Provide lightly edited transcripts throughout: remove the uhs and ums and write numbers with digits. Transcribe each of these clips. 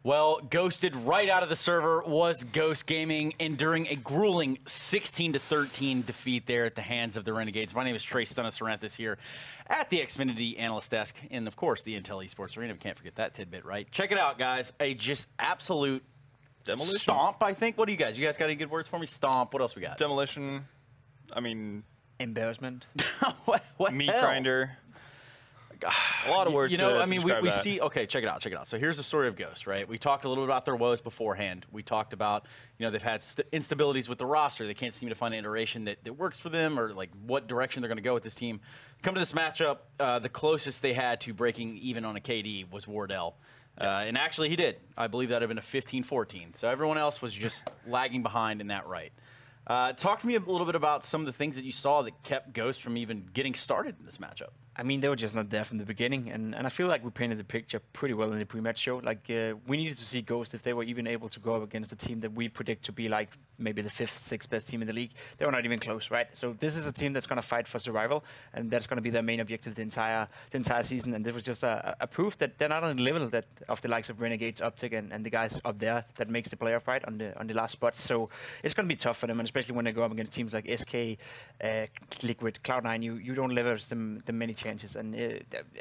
Well, ghosted right out of the server was Ghost Gaming, enduring a grueling 16-13 defeat there at the hands of the Renegades. My name is Trey Stunnis-Saranthus here at the Xfinity Analyst Desk, and of course, the Intel Esports Arena. We can't forget that tidbit, right? Check it out, guys. A just absolute demolition. Stomp, I think. What do you guys? You guys got any good words for me? Stomp. What else we got? Demolition. I mean, embarrassment. what meat grinder. A lot of words. You know, to I mean, we that. see. Okay, check it out. Check it out. So here's the story of Ghost, right? We talked a little bit about their woes beforehand. We talked about, you know, they've had instabilities with the roster. They can't seem to find an iteration that works for them, or like what direction they're going to go with this team. Come to this matchup, the closest they had to breaking even on a KD was Wardell. And actually, he did. I believe that would have been a 15-14. So everyone else was just lagging behind in that right. Talk to me a little bit about some of the things that you saw that kept Ghost from even getting started in this matchup. I mean, they were just not there from the beginning, and I feel like we painted the picture pretty well in the pre-match show. Like, we needed to see Ghost if they were even able to go up against a team that we predict to be like maybe the 5th, 6th best team in the league. They were not even close, right? So this is a team that's going to fight for survival, and that's going to be their main objective the entire season. And this was just a proof that they're not on the level that of the likes of Renegades, Optic, and the guys up there that makes the playoff fight on the last spot. So it's going to be tough for them, and especially when they go up against teams like SK, Liquid, Cloud9. You don't leverage them many chances, and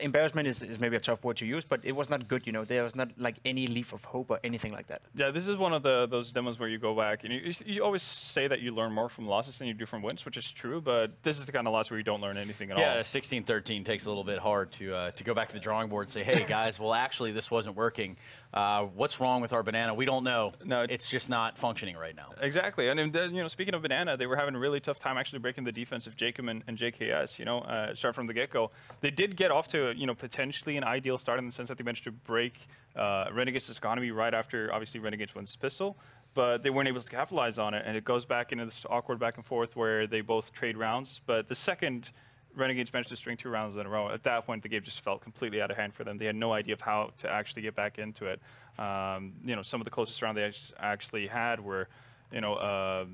embarrassment is maybe a tough word to use, but it was not good. You know, there was not like any leaf of hope or anything like that. Yeah, this is one of those demos where you go back and you always say that you learn more from losses than you do from wins, which is true. But this is the kind of loss where you don't learn anything at all. Yeah, 16-13 takes a little bit hard to go back to the drawing board and say, hey guys, well actually this wasn't working. What's wrong with our banana? We don't know. No, it's just not functioning right now. Exactly. And you know, speaking of banana, they were having a really tough time actually breaking the defense of Jacob and JKS. You know, start from the get-go. They did get off to potentially an ideal start in the sense that they managed to break Renegades' economy right after obviously Renegades wins pistol, but they weren't able to capitalize on it, and it goes back into this awkward back and forth where they both trade rounds. But the second Renegades managed to string 2 rounds in a row, at that point the game just felt completely out of hand for them. They had no idea of how to actually get back into it. You know, some of the closest round they actually had were, you know,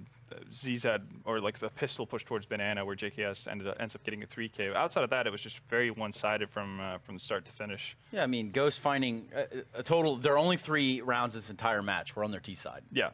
ZZ or like a pistol push towards Banana where JKS ends up getting a 3K. Outside of that, it was just very one-sided from the start to finish. Yeah, I mean, Ghost finding a total. There are only 3 rounds this entire match. We're on their T side. Yeah.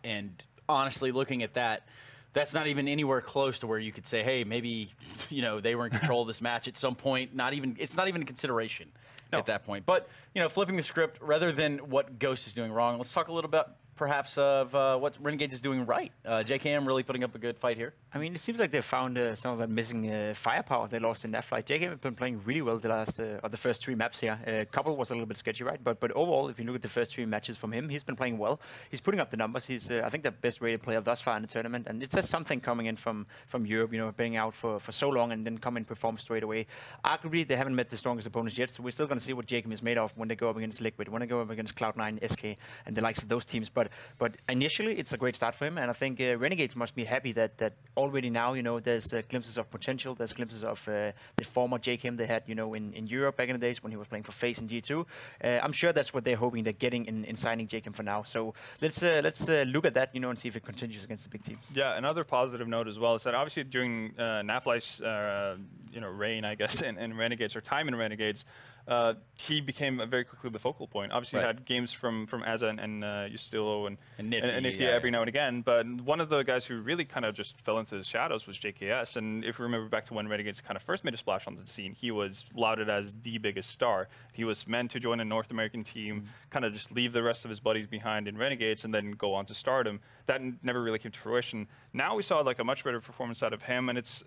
And honestly, looking at that, that's not even anywhere close to where you could say, hey, maybe they were in control of this match at some point. It's not even a consideration at that point. But flipping the script, rather than what Ghost is doing wrong, let's talk a little bit perhaps of what Renegades is doing right. JKM really putting up a good fight here. I mean, it seems like they found some of that missing firepower they lost in that fight. JKM has been playing really well the first 3 maps here. Couple was a little bit sketchy, right? But overall, if you look at the first 3 matches from him, he's been playing well. He's putting up the numbers. He's I think the best rated player thus far in the tournament, and it says something coming in from Europe. Being out for so long and then come and perform straight away. Arguably, they haven't met the strongest opponents yet, so we're still going to see what JKM is made of when they go up against Liquid, when they go up against Cloud9, SK, and the likes of those teams. But initially, it's a great start for him, and I think Renegades must be happy that already now, there's glimpses of potential. There's glimpses of the former JKM they had, in Europe back in the days when he was playing for FaZe in G2. I'm sure that's what they're hoping they're getting in signing JKM for now. So let's look at that, and see if it continues against the big teams. Yeah, another positive note as well is that obviously during Naflife's reign, I guess, in Renegades, or time in Renegades, he became very quickly the focal point. Obviously, he had games from Azza and Justilo and Nifty every now and again. But one of the guys who really kind of just fell into the shadows was JKS. And if you remember back to when Renegades kind of first made a splash on the scene, he was lauded as the biggest star. He was meant to join a North American team, kind of just leave the rest of his buddies behind in Renegades, and then go on to stardom. That never really came to fruition. Now we saw like a much better performance out of him, and it's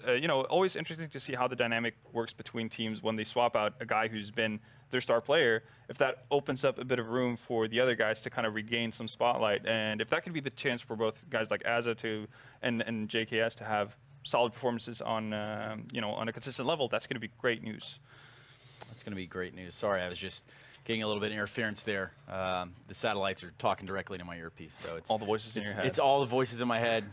always interesting to see how the dynamic works between teams when they swap out a guy who's been their star player, if that opens up a bit of room for the other guys to kind of regain some spotlight. And if that could be the chance for both guys like Azza and JKS to have solid performances on on a consistent level, that's going to be great news. That's going to be great news. Sorry, I was just getting a little bit of interference there. The satellites are talking directly to my earpiece, so it's all the voices in your head. It's all the voices in my head.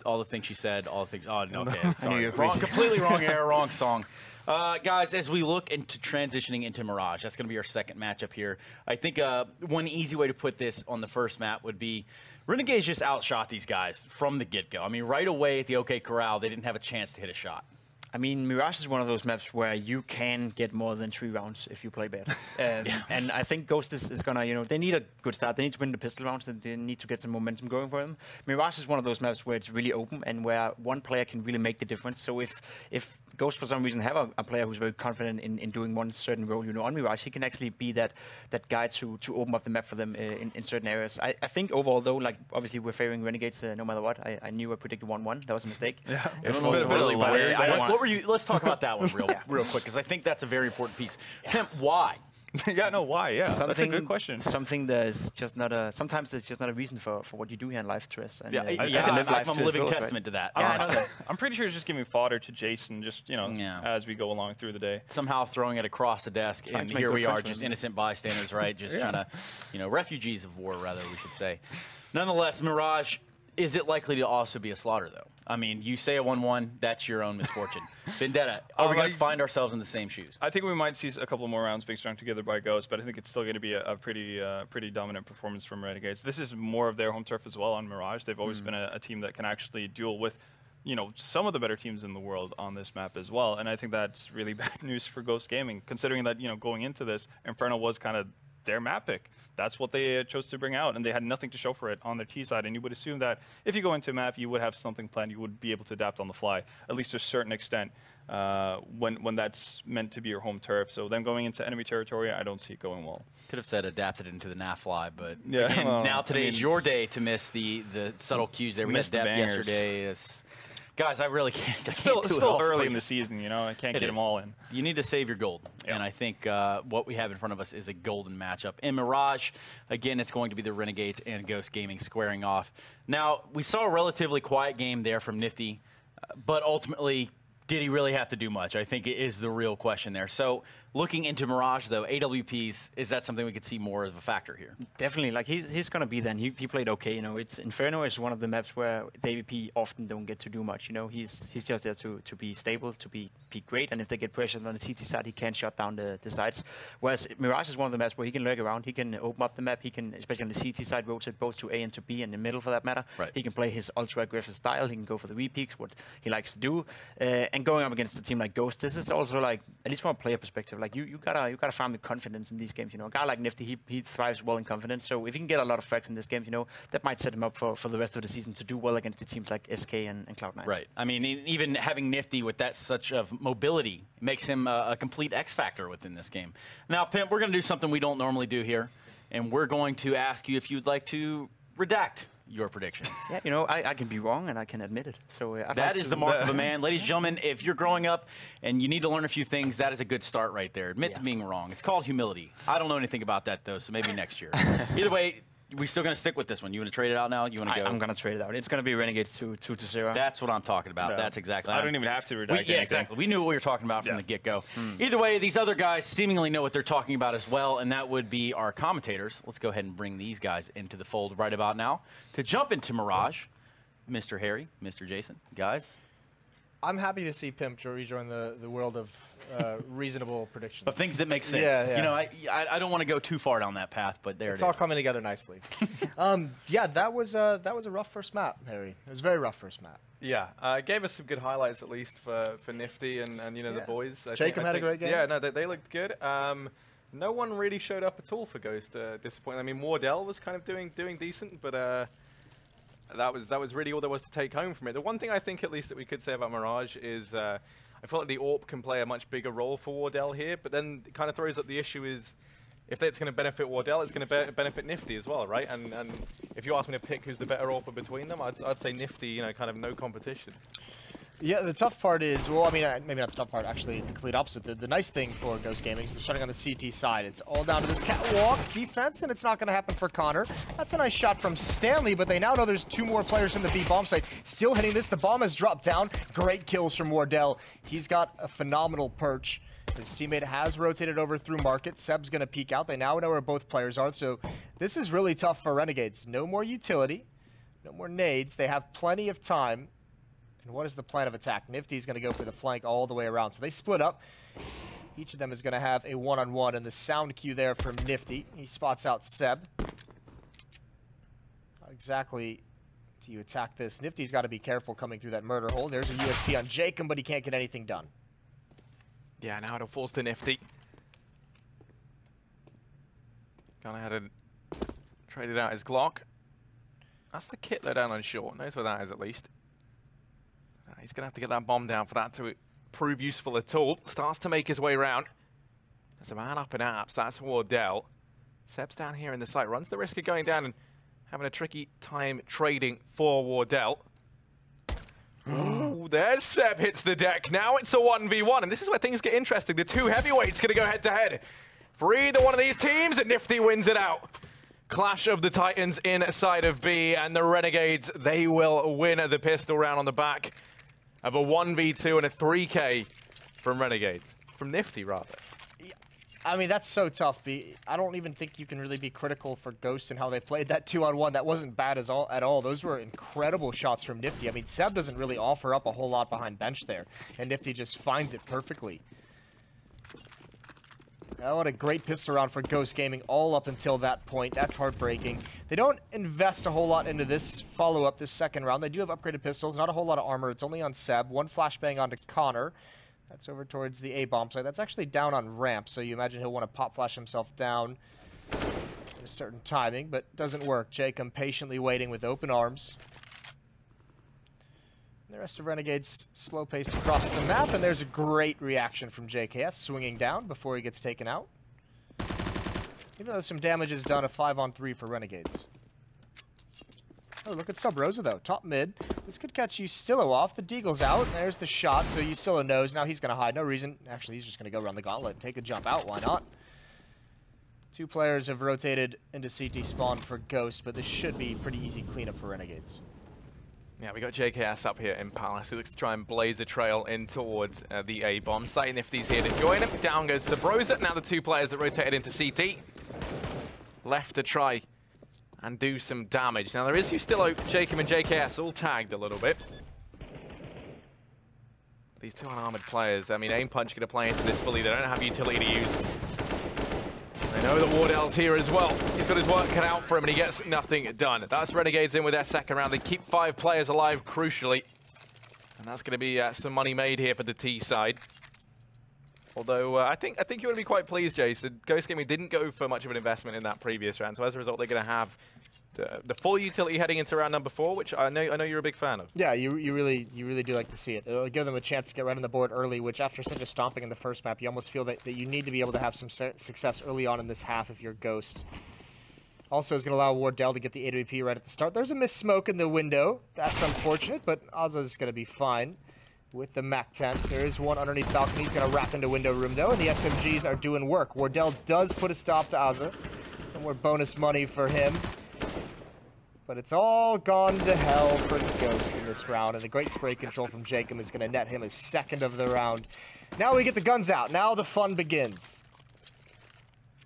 All the things she said, all the things. Oh, no, okay, sorry. Completely wrong era, wrong song. Guys, as we look into transitioning into Mirage, that's going to be our second matchup here. I think one easy way to put this on the first map would be Renegades just outshot these guys from the get-go. I mean, right away at the OK Corral, they didn't have a chance to hit a shot. I mean, Mirage is one of those maps where you can get more than 3 rounds if you play bad. And I think Ghost is gonna, you know, they need a good start. They need to win the pistol rounds, and they need to get some momentum going for them. Mirage is one of those maps where it's really open and where one player can really make the difference. So if Ghost for some reason have a player who's very confident in doing one certain role, you know, on Mirage, he can actually be that guy to open up the map for them in certain areas. I think overall though, like obviously we're favoring Renegades no matter what. I knew I predicted 1-1. That was a mistake. Yeah. What were you? Let's talk about that one real quick, because I think that's a very important piece. Pimp, why? Why? Yeah, that's a good question. Something that's just not a. Sometimes there's just not a reason for what you do here in life, Triss. And, I'm a living testament to that. I'm pretty sure it's just giving fodder to Jason, just as we go along through the day. Somehow throwing it across the desk, and here we are, just innocent bystanders, right? Just trying to, refugees of war, rather, we should say. Nonetheless, Mirage. Is it likely to also be a slaughter, though? I mean, you say a 1-1, that's your own misfortune. Vendetta, are we going to find ourselves in the same shoes? I think we might see a couple more rounds being strung together by Ghost, but I think it's still going to be a pretty dominant performance from Renegades. This is more of their home turf as well on Mirage. They've always been a team that can actually duel with, some of the better teams in the world on this map as well. And I think that's really bad news for Ghost Gaming, considering that, going into this, Inferno was kind of their map pick. That's what they chose to bring out, and they had nothing to show for it on their T side. And you would assume that if you go into a map, you would have something planned. You would be able to adapt on the fly, at least to a certain extent, when that's meant to be your home turf. So then going into enemy territory, I don't see it going well. Could have said adapted into the NAFLY, but again, now today's your day to miss the subtle cues there. We had depth yesterday. Guys, I really can't. It's still early in the season, I can't get them all in. You need to save your gold. Yep. And I think what we have in front of us is a golden matchup. In Mirage, again, it's going to be the Renegades and Ghost Gaming squaring off. Now, we saw a relatively quiet game there from Nifty, but ultimately, did he really have to do much? I think it is the real question there. So, looking into Mirage, though, AWPs, is that something we could see more of a factor here? Definitely. Like, he's going to be then. He played okay. It's Inferno is one of the maps where the AWP often don't get to do much. He's just there to be stable, to be great. And if they get pressured on the CT side, he can shut down the sides. Whereas Mirage is one of the maps where he can lurk around. He can open up the map. He can, especially on the CT side, rotate both to A and to B and the middle for that matter. Right. He can play his ultra-aggressive style. He can go for the V-peaks, what he likes to do. And going up against a team like Ghost, this is also like, at least from a player perspective, like you gotta find the confidence in these games. A guy like Nifty, he thrives well in confidence. So if he can get a lot of frags in this game, that might set him up for the rest of the season to do well against the teams like SK and Cloud9. Right. I mean, even having Nifty with that such of mobility makes him a complete X factor within this game. Now, Pimp, we're going to do something we don't normally do here, and we're going to ask you if you'd like to redact your prediction. Yeah, I can be wrong and I can admit it. So that is the mark of a man. Ladies and gentlemen, if you're growing up and you need to learn a few things, that is a good start right there. Admit to being wrong. It's called humility. I don't know anything about that, though, so maybe next year. Either way, we still going to stick with this one. You want to trade it out now? You want to go? I'm going to trade it out. It's going to be Renegades 2-0. That's what I'm talking about. That's exactly. I don't even have to redact anything. Yeah, exactly. We knew what we were talking about from the get-go. Either way, these other guys seemingly know what they're talking about as well, and that would be our commentators. Let's go ahead and bring these guys into the fold right about now. To jump into Mirage, Mr. Harry, Mr. Jason, guys. I'm happy to see Pimp rejoin the world of reasonable predictions. Of things that make sense. I don't want to go too far down that path, but it's all coming together nicely. That was a rough first map, Harry. It was a very rough first map. Yeah, it gave us some good highlights, at least for Nifty and the boys. Jacob had a great game. Yeah, no, they looked good. No one really showed up at all for Ghost. Disappointing. I mean, Wardell was kind of doing decent, but that was really all there was to take home from it. The one thing I think, at least, that we could say about Mirage is I feel like the AWP can play a much bigger role for Wardell here, but then it kind of throws up the issue is if it's going to benefit Wardell, it's going to benefit Nifty as well, right? And if you ask me to pick who's the better AWPer between them, I'd say Nifty, kind of no competition. Yeah, the tough part is, well, I mean, maybe not the tough part, actually, the complete opposite. The nice thing for Ghost Gaming is they're starting on the CT side. It's all down to this catwalk defense, and it's not going to happen for Connor. That's a nice shot from Stanley, but they now know there's 2 more players in the B bomb site. Still hitting this. The bomb has dropped down. Great kills from Wardell. He's got a phenomenal perch. His teammate has rotated over through market. Seb's going to peek out. They now know where both players are, so this is really tough for Renegades. No more utility, no more nades. They have plenty of time. And what is the plan of attack? Nifty's going to go for the flank all the way around. So they split up. Each of them is going to have a one-on-one, and the sound cue there from Nifty. He spots out Seb. Not exactly you attack this. Nifty's got to be careful coming through that murder hole. There's a USP on Jacob, but he can't get anything done. Yeah, now it'll falls to Nifty. Gone ahead and traded out his Glock. That's the kit though down on short. Knows where that is at least. He's going to have to get that bomb down for that to prove useful at all. Starts to make his way around. There's a man up in apps. That's Wardell. Seb's down here in the site. Runs the risk of going down and having a tricky time trading for Wardell. Ooh, there's Seb hits the deck. Now it's a 1v1, and this is where things get interesting. The two heavyweights going to go head-to-head. For either one of these teams, and Nifty wins it out. Clash of the Titans inside of B, and the Renegades, they will win the pistol round on the back of a 1v2 and a 3K from Renegades. From Nifty, rather. I mean, that's so tough. I don't even think you can really be critical for Ghost and how they played that 2-on-1. That wasn't bad at all. Those were incredible shots from Nifty. I mean, Seb doesn't really offer up a whole lot behind bench there, and Nifty just finds it perfectly. Oh, what a great pistol round for Ghost Gaming all up until that point. That's heartbreaking. They don't invest a whole lot into this follow-up, this second round. They do have upgraded pistols, not a whole lot of armor. It's only on Seb. One flashbang onto Connor. That's over towards the A-bomb site. That's actually down on ramp, so you imagine he'll want to pop flash himself down at a certain timing, but doesn't work. Jacob patiently waiting with open arms. And the rest of Renegades slow-paced across the map, and there's a great reaction from JKS, swinging down before he gets taken out. Even though some damage is done, a 5-on-3 for Renegades. Oh, look at Sub Rosa, though. Top mid. This could catch Ustillo off. The Deagle's out. There's the shot, so Ustillo knows. Now he's going to hide. No reason. Actually, he's just going to go around the gauntlet and take a jump out. Why not? Two players have rotated into CT spawn for Ghost, but this should be pretty easy cleanup for Renegades. Yeah, we got JKS up here in Palace, who looks to try and blaze a trail in towards the A-bomb site. Nifty's here to join him. Down goes Sabrosa. Now the two players that rotated into CT. Left to try and do some damage. Now there is Ustillo, Jacob and JKS all tagged a little bit. These two unarmored players, I mean, Aim Punch going to play into this fully. They don't have utility to use. They know that Wardell's here as well. He's got his work cut out for him and he gets nothing done. That's Renegades in with their second round. They keep 5 players alive, crucially. And that's going to be some money made here for the T side. Although, I think you would be quite pleased, Jason. Ghost Gaming didn't go for much of an investment in that previous round, so as a result, they're going to have the full utility heading into round number 4, which I know you're a big fan of. Yeah, you really do like to see it. It'll give them a chance to get right on the board early, which after such a stomping in the first map, you almost feel that you need to be able to have some success early on in this half if you're Ghost. Also, is going to allow Wardell to get the AWP right at the start. There's a missed smoke in the window. That's unfortunate, but Azza's going to be fine with the MAC-10. There is one underneath balcony. He's going to wrap into window room, though, and the SMGs are doing work. Wardell does put a stop to Azza. And more bonus money for him. But it's all gone to hell for Ghost in this round, and a great spray control from Jacob is going to net him his second of the round. Now we get the guns out. Now the fun begins.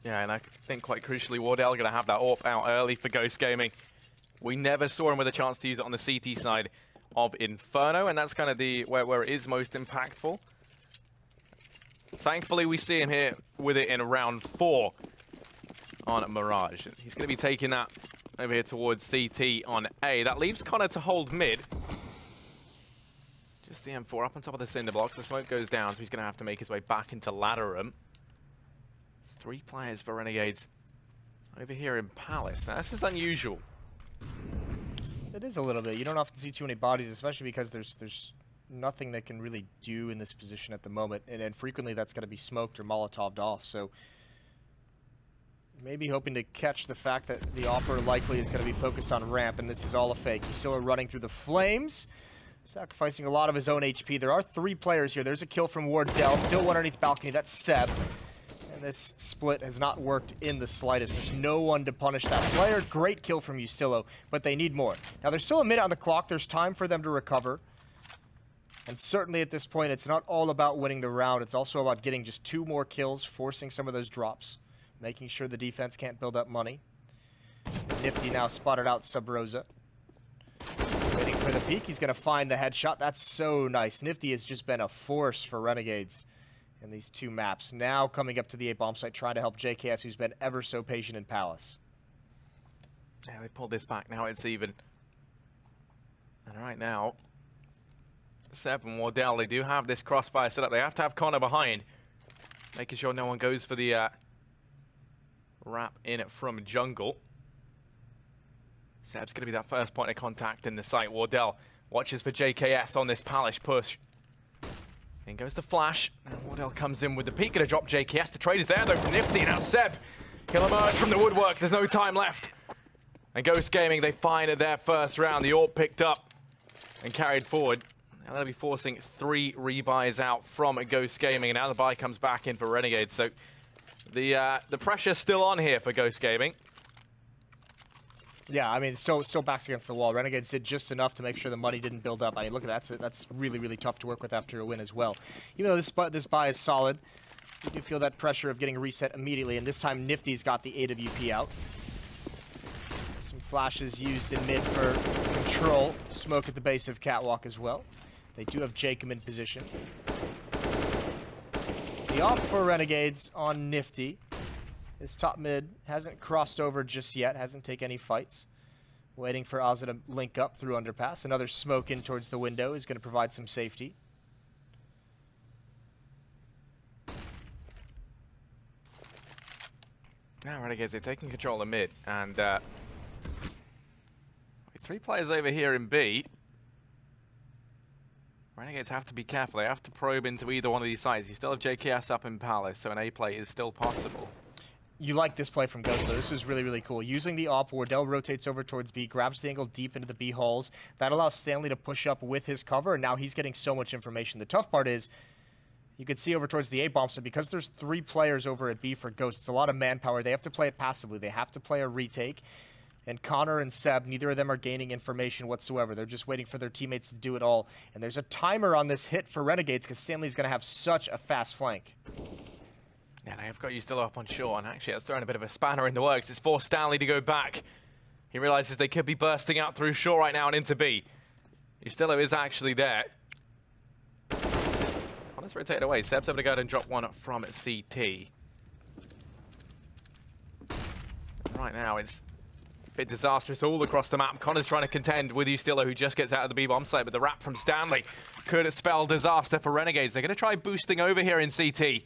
Yeah, and I think quite crucially, Wardell going to have that AWP out early for Ghost Gaming. We never saw him with a chance to use it on the CT side of Inferno, and that's kind of where it is most impactful. Thankfully, we see him here with it in round 4 on Mirage. He's going to be taking that over here towards CT on A. That leaves Connor to hold mid. Just the M4 up on top of the cinder blocks. The smoke goes down, so he's going to have to make his way back into ladder room. 3 players for Renegades over here in Palace. Now, this is unusual. It is a little bit. You don't often see too many bodies, especially because there's nothing they can really do in this position at the moment, and frequently that's going to be smoked or Molotoved off. So maybe hoping to catch the fact that the offer likely is going to be focused on ramp, and this is all a fake. He's still running through the flames, sacrificing a lot of his own HP. There are 3 players here. There's a kill from Wardell. Still one underneath balcony. That's Seb. This split has not worked in the slightest. There's no one to punish that player. Great kill from Ustillo, but they need more. Now, there's still a minute on the clock. There's time for them to recover. And certainly at this point, it's not all about winning the round. It's also about getting just 2 more kills, forcing some of those drops, making sure the defense can't build up money. Nifty now spotted out Sabrosa. Waiting for the peek. He's going to find the headshot. That's so nice. Nifty has just been a force for Renegades in these 2 maps. Now coming up to the A-bomb site, trying to help JKS, who's been ever so patient in Palace. Yeah, they pulled this back. Now it's even. And right now, Seb and Wardell, they do have this crossfire set up. They have to have Connor behind, making sure no one goes for the wrap in from jungle. Seb's going to be that first point of contact in the site. Wardell watches for JKS on this Palace push. In goes the flash, and Wardell comes in with the peek. Gonna drop JKS. The trade is there though from Nifty. Now Seb, he'll emerge from the woodwork. There's no time left. And Ghost Gaming, they find it their first round. The AWP picked up and carried forward. Now they'll be forcing 3 rebuys out from Ghost Gaming, and now the buy comes back in for Renegades. So the pressure's still on here for Ghost Gaming. Yeah, I mean, still backs against the wall. Renegades did just enough to make sure the money didn't build up. I mean, look at that. That's really, really tough to work with after a win as well. Even though this buy is solid, you do feel that pressure of getting reset immediately, and this time Nifty's got the AWP out. Some flashes used in mid for control. Smoke at the base of Catwalk as well. They do have Jacob in position. The off for Renegades on Nifty. His top mid hasn't crossed over just yet, hasn't taken any fights. Waiting for Ozza to link up through underpass. Another smoke in towards the window is going to provide some safety. Now Renegades, they've taken control of mid, and with 3 players over here in B, Renegades have to be careful. They have to probe into either one of these sides. You still have JKS up in Palace, so an A play is still possible. You like this play from Ghost, though. This is really, really cool. Using the AWP, Wardell rotates over towards B, grabs the angle deep into the B halls. That allows Stanley to push up with his cover, and now he's getting so much information. The tough part is, you can see over towards the A bomb, so because there's 3 players over at B for Ghost, it's a lot of manpower. They have to play it passively. They have to play a retake. And Connor and Seb, neither of them are gaining information whatsoever. They're just waiting for their teammates to do it all. And there's a timer on this hit for Renegades, because Stanley's going to have such a fast flank. Yeah, they've got you still up on shore, and actually that's throwing a bit of a spanner in the works. It's forced Stanley to go back. He realizes they could be bursting out through shore right now and into B. Ustillo is actually there. Connor's rotated away. Seb's able to go ahead and drop one from CT. Right now it's a bit disastrous all across the map. Connor's trying to contend with Ustillo, who just gets out of the B-bomb site, but the wrap from Stanley could spell disaster for Renegades. They're going to try boosting over here in CT.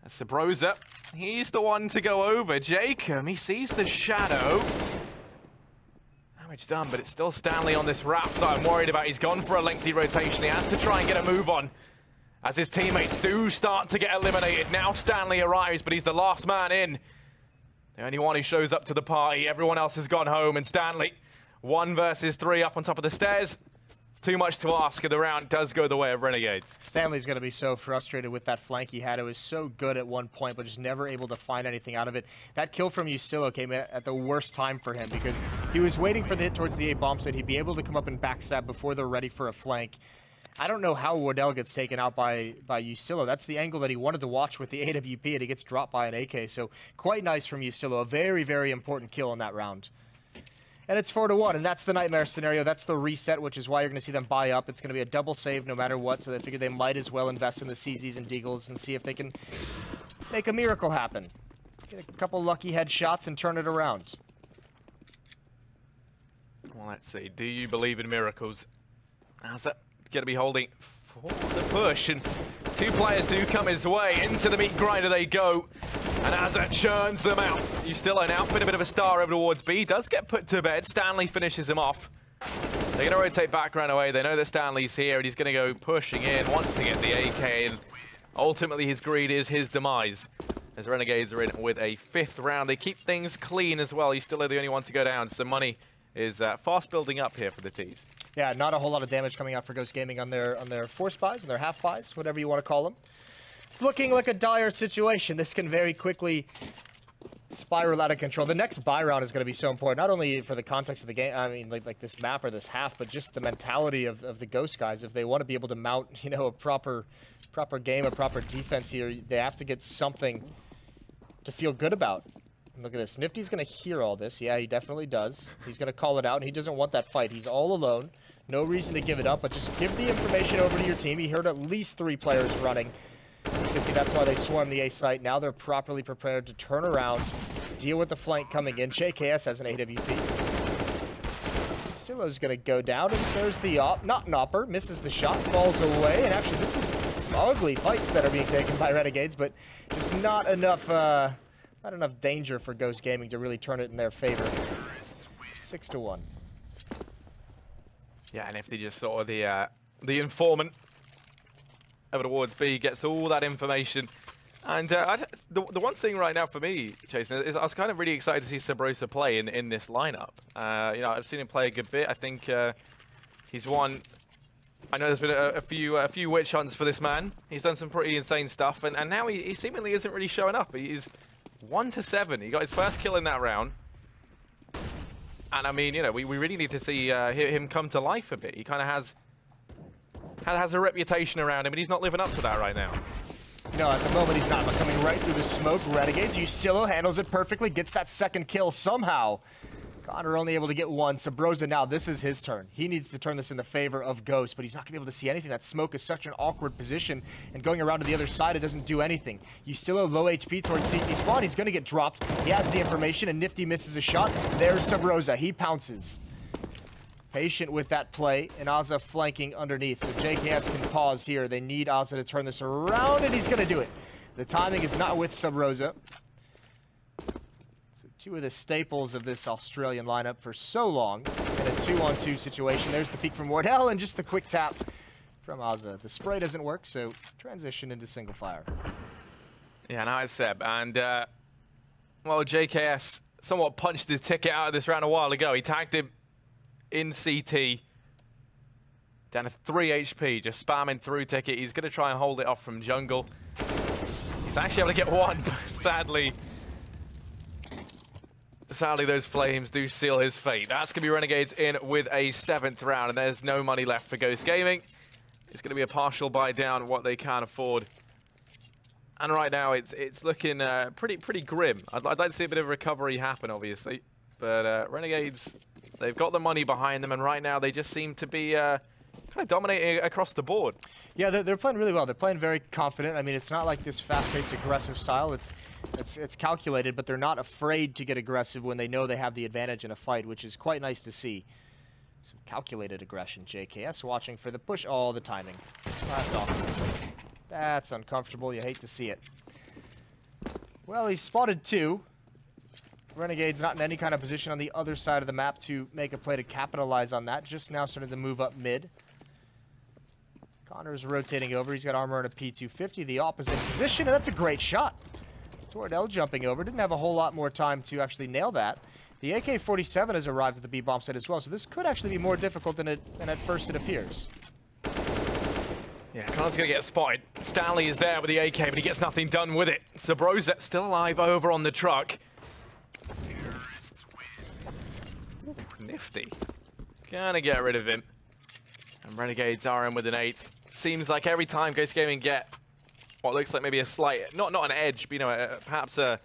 Sabrosa, he's the one to go over. Jacob, he sees the shadow. Damage done, but it's still Stanley on this wrap that I'm worried about. He's gone for a lengthy rotation. He has to try and get a move on as his teammates do start to get eliminated. Now Stanley arrives, but he's the last man in. The only one who shows up to the party. Everyone else has gone home, and Stanley, 1 versus 3 up on top of the stairs. It's too much to ask, and the round does go the way of Renegades. Stanley's going to be so frustrated with that flank he had. It was so good at one point, but just never able to find anything out of it. That kill from Ustillo came at the worst time for him, because he was waiting for the hit towards the A bomb site. He'd be able to come up and backstab before they're ready for a flank. I don't know how Wardell gets taken out by Ustillo. That's the angle that he wanted to watch with the AWP, and he gets dropped by an AK. So quite nice from Ustillo. A very, very important kill in that round. And it's 4-1, and that's the nightmare scenario. That's the reset, which is why you're going to see them buy up. It's going to be a double save no matter what, so they figure they might as well invest in the CZs and Deagles and see if they can make a miracle happen. Get a couple lucky headshots and turn it around. Well, let's see. Do you believe in miracles? How's that going to be holding for the push? And 2 players do come his way. Into the meat grinder they go. And Azza churns them out. Ustillo now put a bit of a star over towards B. Does get put to bed. Stanley finishes him off. They're going to rotate back right away. They know that Stanley's here, and he's going to go pushing in. Wants to get the AK, and ultimately his greed is his demise. As Renegades are in with a 5th round. They keep things clean as well. Ustillo the only one to go down, so money is fast building up here for the T's. Yeah, not a whole lot of damage coming out for Ghost Gaming on their force buys, and their half buys, whatever you want to call them. It's looking like a dire situation. This can very quickly spiral out of control. The next buy round is going to be so important, not only for the context of the game, I mean, like this map or this half, but just the mentality of the Ghost guys. If they want to be able to mount, you know, a proper game, a proper defense here, they have to get something to feel good about. And look at this. Nifty's going to hear all this. Yeah, he definitely does. He's going to call it out, and he doesn't want that fight. He's all alone. No reason to give it up, but just give the information over to your team. He heard at least 3 players running. You can see that's why they swarm the A site. Now they're properly prepared to turn around, deal with the flank coming in. JKS has an AWP. Stilo's going to go down, and there's the op. Not Nopper, misses the shot, falls away, and actually this is some ugly fights that are being taken by Renegades, but just not enough danger for Ghost Gaming to really turn it in their favor. 6-1. Yeah, and if they just saw the informant over towards B gets all that information. And the one thing right now for me, Jason, is I was kind of really excited to see Sabrosa play in this lineup. You know, I've seen him play a good bit. I think he's won. I know there's been a few witch hunts for this man. He's done some pretty insane stuff, and now he seemingly isn't really showing up. He's 1-7. He got his first kill in that round. And I mean, you know, we really need to see him come to life a bit. He kind of has a reputation around him, and he's not living up to that right now. No, at the moment he's not, but coming right through the smoke. Renegades, Ustilo handles it perfectly, gets that second kill somehow. Connor only able to get one. Sabrosa now, this is his turn. He needs to turn this in the favor of Ghost, but he's not going to be able to see anything. That smoke is such an awkward position, and going around to the other side, it doesn't do anything. Ustilo low HP towards CT spawn. He's going to get dropped. He has the information, and Nifty misses a shot. There's Sabrosa. He pounces. Patient with that play, and Azza flanking underneath. So JKS can pause here. They need Azza to turn this around, and he's going to do it. The timing is not with Sabrosa. So two of the staples of this Australian lineup for so long in a 2-on-2 situation. There's the peek from Wardell, and just the quick tap from Azza. The spray doesn't work, so transition into single fire. Yeah, now it's Seb, and well, JKS somewhat punched his ticket out of this round a while ago. He tagged him in CT, down to 3 HP, just spamming through ticket. He's going to try and hold it off from jungle. He's actually able to get one, but sadly, those flames do seal his fate. That's going to be Renegades in with a 7th round, and there's no money left for Ghost Gaming. It's going to be a partial buy down, what they can afford. And right now, it's looking pretty grim. I'd like to see a bit of recovery happen, obviously. But Renegades, they've got the money behind them, and right now they just seem to be kind of dominating across the board. Yeah, they're playing really well. They're playing very confident. I mean, it's not like this fast-paced, aggressive style. It's calculated, but they're not afraid to get aggressive when they know they have the advantage in a fight, which is quite nice to see. Some calculated aggression. JKS watching for the push. Oh, the timing. That's awful. That's uncomfortable. You hate to see it. Well, he's spotted 2. Renegades not in any kind of position on the other side of the map to make a play to capitalize on that. Just now starting to move up mid. Connor's rotating over. He's got armor and a P250. The opposite position, and that's a great shot. It's Wardell jumping over. Didn't have a whole lot more time to actually nail that. The AK-47 has arrived at the B bomb site as well, so this could actually be more difficult than at first it appears. Yeah, Connor's going to get spotted. Stanley is there with the AK, but he gets nothing done with it. Sabrosa still alive over on the truck. Ooh, nifty. Gonna get rid of him. And Renegades are in with an 8th. Seems like every time Ghost Gaming get what looks like maybe a slight, not an edge, but you know, perhaps a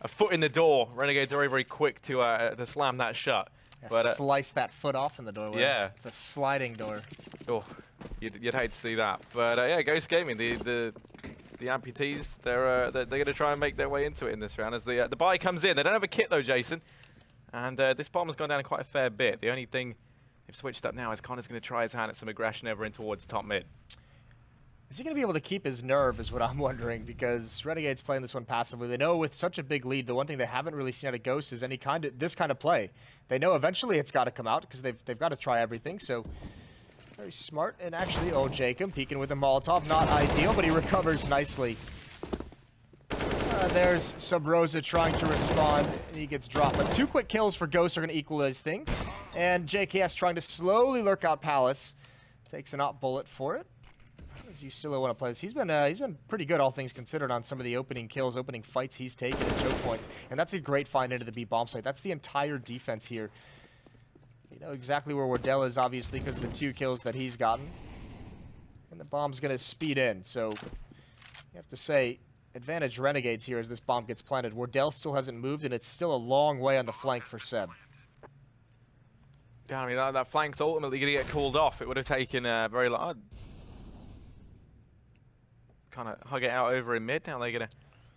foot in the door, Renegades are very, very quick to slam that shut. Yeah, but slice that foot off in the doorway. Yeah. It's a sliding door. Oh, you'd hate to see that. But yeah, Ghost Gaming, the amputees, they're going to try and make their way into it in this round as the buy comes in. They don't have a kit though, Jason. And this bomb has gone down quite a fair bit. The only thing they've switched up now is Connor's going to try his hand at some aggression over in towards top mid. Is he going to be able to keep his nerve is what I'm wondering, because Renegade's playing this one passively. They know with such a big lead, the one thing they haven't really seen out of Ghost is this kind of play. They know eventually it's got to come out because they've got to try everything. So very smart. And actually, oh, Jacob peeking with a Molotov. Not ideal, but he recovers nicely. There's Sabrosa trying to respond, and he gets dropped. But 2 quick kills for Ghost are going to equalize things. And JKS trying to slowly lurk out Palace. Takes an op bullet for it. As you still want to play this. He's been pretty good, all things considered, on some of the opening kills, opening fights he's taken at choke points. And that's a great find into the B bomb site. That's the entire defense here. You know exactly where Wardell is, obviously, because of the 2 kills that he's gotten. And the bomb's going to speed in. So you have to say, advantage Renegades here as this bomb gets planted. Wardell still hasn't moved, and it's still a long way on the flank for Seb. Yeah, I mean, that flank's ultimately going to get called off. It would have taken very long. Kind of hug it out over in mid. Now they're going to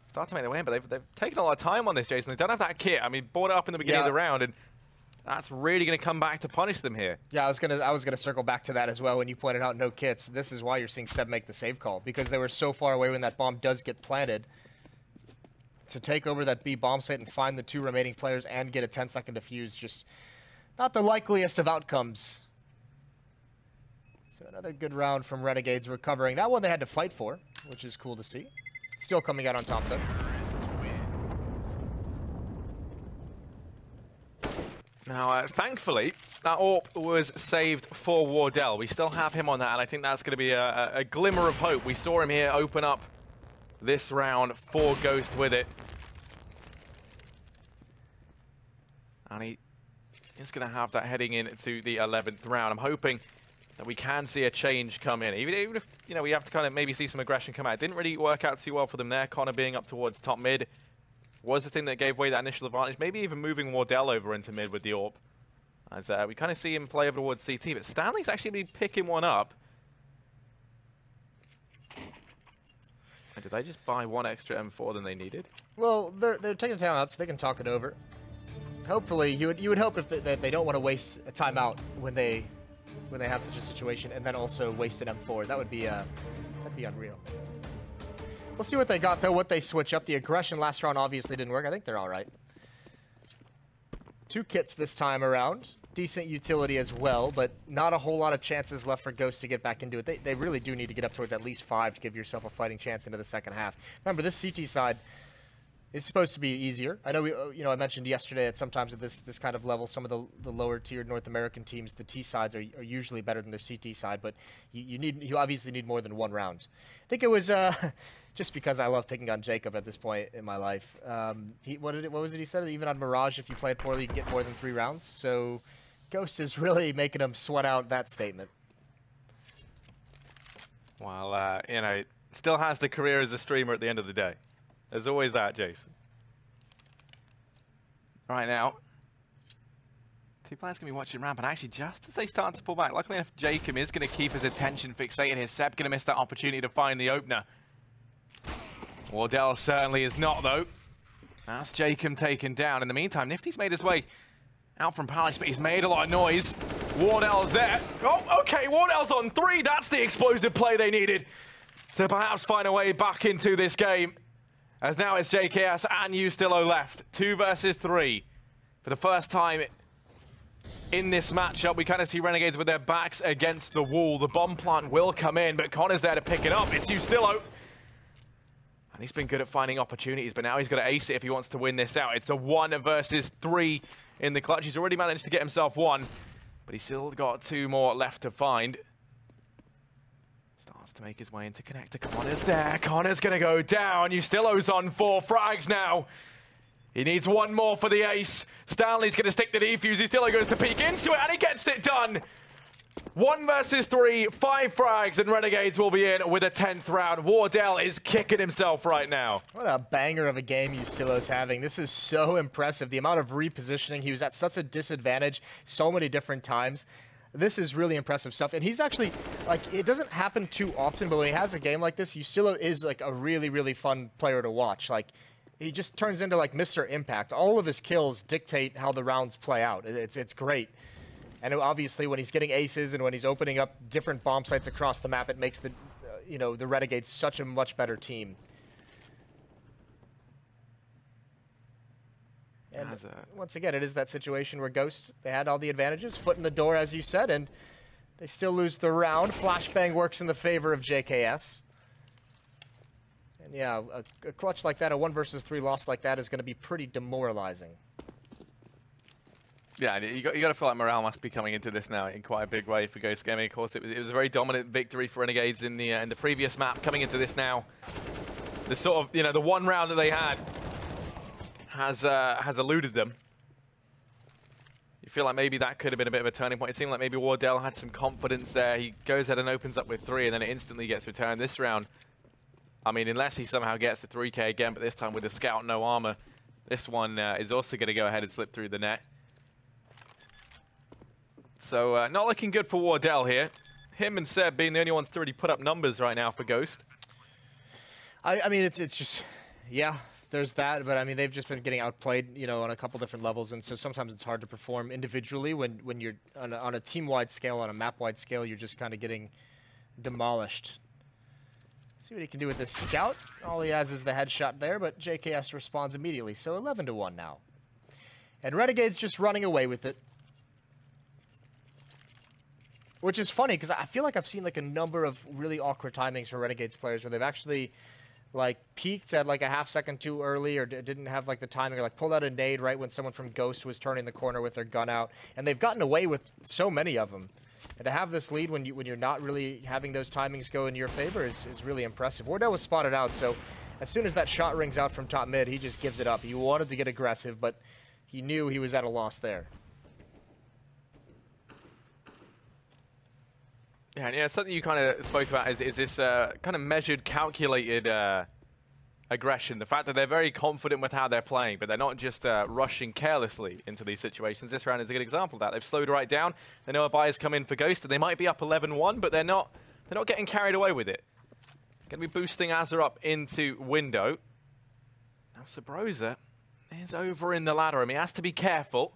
start to make their way in, but they've taken a lot of time on this, Jason. They don't have that kit. I mean, bought it up in the beginning of the round, and that's really going to come back to punish them here. Yeah, I was gonna circle back to that as well when you pointed out no kits. This is why you're seeing Seb make the save call, because they were so far away when that bomb does get planted. To take over that B bomb site and find the 2 remaining players and get a 10-second defuse, just not the likeliest of outcomes. So another good round from Renegades recovering. That one they had to fight for, which is cool to see. Still coming out on top though. Now, thankfully, that AWP was saved for Wardell. We still have him on that, and I think that's going to be a glimmer of hope. We saw him here open up this round for Ghost with it. And he is going to have that heading into the 11th round. I'm hoping that we can see a change come in. Even if, you know, we have to kind of maybe see some aggression come out. It didn't really work out too well for them there. Connor being up towards top mid was the thing that gave away that initial advantage. Maybe even moving Wardell over into mid with the AWP. As we kind of see him play over towards CT, but Stanley's actually been picking one up. And did they just buy one extra M4 than they needed? Well, they're taking timeouts, so they can talk it over. Hopefully, you would hope if they don't want to waste a timeout when they have such a situation, and then also waste an M4. That'd be unreal. We'll see what they got though. What they switch up. The aggression last round obviously didn't work. I think they're all right. 2 kits this time around. Decent utility as well, but not a whole lot of chances left for Ghost to get back into it. They really do need to get up towards at least 5 to give yourself a fighting chance into the second half. Remember, this CT side is supposed to be easier. I know I mentioned yesterday that sometimes at this kind of level, some of the lower tiered North American teams, the T sides are usually better than their CT side, but you obviously need more than 1 round. I think it was just because I love picking on Jacob at this point in my life. What was it he said? Even on Mirage, if you play it poorly, you can get more than 3 rounds. So Ghost is really making him sweat out that statement. Well, still has the career as a streamer at the end of the day. There's always that, Jason. Right now, 2 players going to be watching ramp, and actually just as they start to pull back, luckily enough, Jacob is going to keep his attention fixated here. Seb going to miss that opportunity to find the opener. Wardell certainly is not, though. That's Jacob taken down. In the meantime, Nifty's made his way out from Palace, but he's made a lot of noise. Wardell's there. Oh, okay, Wardell's on 3. That's the explosive play they needed to perhaps find a way back into this game. As now it's JKS and Ustillo left. 2 versus 3. For the first time in this matchup, we kind of see Renegades with their backs against the wall. The bomb plant will come in, but Connor's there to pick it up. It's Ustillo. And he's been good at finding opportunities, but now he's got to ace it if he wants to win this out. It's a 1 versus 3 in the clutch. He's already managed to get himself 1, but he's still got 2 more left to find. Starts to make his way into connector. Connor's there. Connor's going to go down. Ustillo's on 4 frags now. He needs 1 more for the ace. Stanley's going to stick the defuse. Ustillo goes to peek into it, and he gets it done. 1 versus 3, 5 frags, and Renegades will be in with a 10th round. Wardell is kicking himself right now. What a banger of a game Ustillo's having. This is so impressive. The amount of repositioning. He was at such a disadvantage so many different times. This is really impressive stuff. And he's actually, like, it doesn't happen too often, but when he has a game like this, Ustillo is, like, a really, really fun player to watch. Like, he just turns into, like, Mr. Impact. All of his kills dictate how the rounds play out. It's great. And obviously, when he's getting aces and when he's opening up different bomb sites across the map, it makes the, the Renegades such a much better team. And once again, it is that situation where Ghost, they had all the advantages, foot in the door, as you said, and they still lose the round. Flashbang works in the favor of JKS. And yeah, a clutch like that, a 1 versus 3 loss like that is going to be pretty demoralizing. Yeah, you got to feel like morale must be coming into this now in quite a big way for Ghost Gaming. Of course, it was a very dominant victory for Renegades in the previous map. Coming into this now, the sort of the 1 round that they had has eluded them. You feel like maybe that could have been a bit of a turning point. It seemed like maybe Wardell had some confidence there. He goes ahead and opens up with 3, and then it instantly gets returned. This round, I mean, unless he somehow gets the 3K again, but this time with the scout, no armor, this one is also going to go ahead and slip through the net. So not looking good for Wardell here. Him and Seb being the only ones to really put up numbers right now for Ghost. I mean, it's just, yeah, there's that, but I mean, they've just been getting outplayed, you know, on a couple different levels, and so sometimes it's hard to perform individually when you're on a team-wide scale, on a map-wide scale, you're just kind of getting demolished. See what he can do with this scout. All he has is the headshot there, but JKS responds immediately, so 11-1 now. And Renegades just running away with it. Which is funny, because I feel like I've seen like a number of really awkward timings for Renegades players where they've actually like peaked at like a half second too early, or didn't have like the timing, or like pulled out a nade right when someone from Ghost was turning the corner with their gun out, and they've gotten away with so many of them. And to have this lead when you're not really having those timings go in your favor is really impressive. Wardell was spotted out, so as soon as that shot rings out from top mid, he just gives it up. He wanted to get aggressive, but he knew he was at a loss there. Yeah, and yeah, something you kind of spoke about is this kind of measured, calculated aggression. The fact that they're very confident with how they're playing, but they're not just rushing carelessly into these situations. This round is a good example of that. They've slowed right down. They know a buyer's come in for Ghost, and they might be up 11-1, but they're not getting carried away with it. Going to be boosting Azza up into window. Now Sabrosa is over in the ladder room. He has to be careful.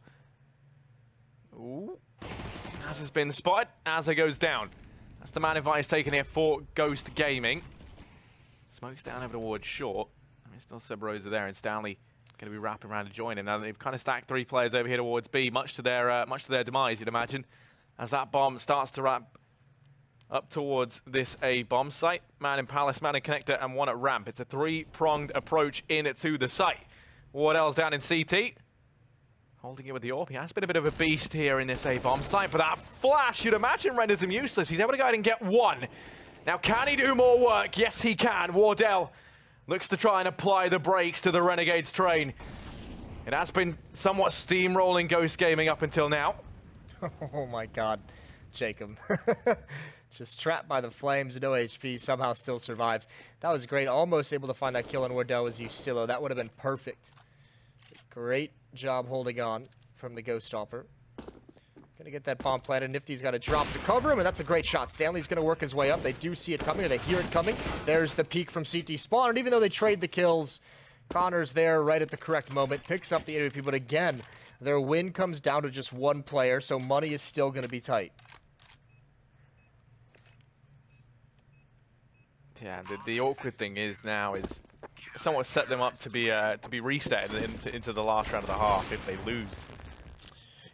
Ooh. Azza's been spotted. Azza goes down. That's the man advantage taken here for Ghost Gaming. Smokes down over towards short. I mean, still Sabrosa there, and Stanley going to be wrapping around to join him. Now they've kind of stacked 3 players over here towards B, much to their demise, you'd imagine, as that bomb starts to wrap up towards this A bomb site. Man in Palace, man in Connector, and one at ramp. It's a 3-pronged approach in to the site. Wardell's down in CT. Holding it with the AWP. He has been a bit of a beast here in this A bomb site, but that flash, you'd imagine, renders him useless. He's able to go ahead and get 1. Now, can he do more work? Yes, he can. Wardell looks to try and apply the brakes to the Renegades train. It has been somewhat steamrolling Ghost Gaming up until now. Oh my God, Jacob. Just trapped by the flames, no HP, somehow still survives. That was great. Almost able to find that kill on Wardell as Ustillo. That would have been perfect. Great job holding on from the Ghost Stopper. Gonna get that bomb planted. Nifty's got to drop to cover him, and that's a great shot. Stanley's gonna work his way up. They do see it coming, or they hear it coming. There's the peek from CT spawn, and even though they trade the kills, Connor's there right at the correct moment, picks up the AWP, but again, their win comes down to just 1 player, so money is still gonna be tight. Yeah, the awkward thing is now is somewhat set them up to be reset into the last round of the half if they lose.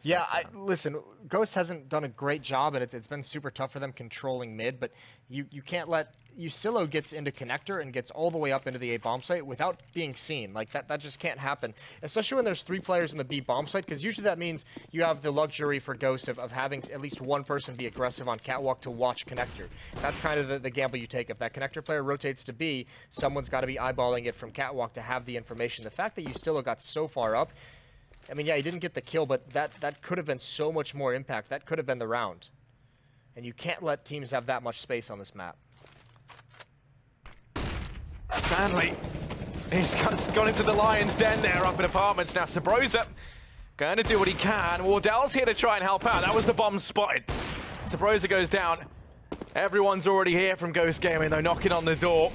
Yeah, listen, Ghost hasn't done a great job, and it's been super tough for them controlling mid, but you can't let... Ustillo gets into connector and gets all the way up into the A bomb site without being seen. Like, that just can't happen, especially when there's 3 players in the B bomb site, because usually that means you have the luxury for Ghost of having at least 1 person be aggressive on catwalk to watch connector. That's kind of the gamble you take. If that connector player rotates to B, someone's got to be eyeballing it from catwalk to have the information. The fact that Ustillo got so far up, I mean, yeah, he didn't get the kill, but that could have been so much more impact. That could have been the round. And you can't let teams have that much space on this map. Stanley, he's gone into the lion's den there up in apartments. Now Sabrosa going to do what he can. Wardell's here to try and help out. That was the bomb spotted. Sabrosa goes down. Everyone's already here from Ghost Gaming, though, knocking on the door.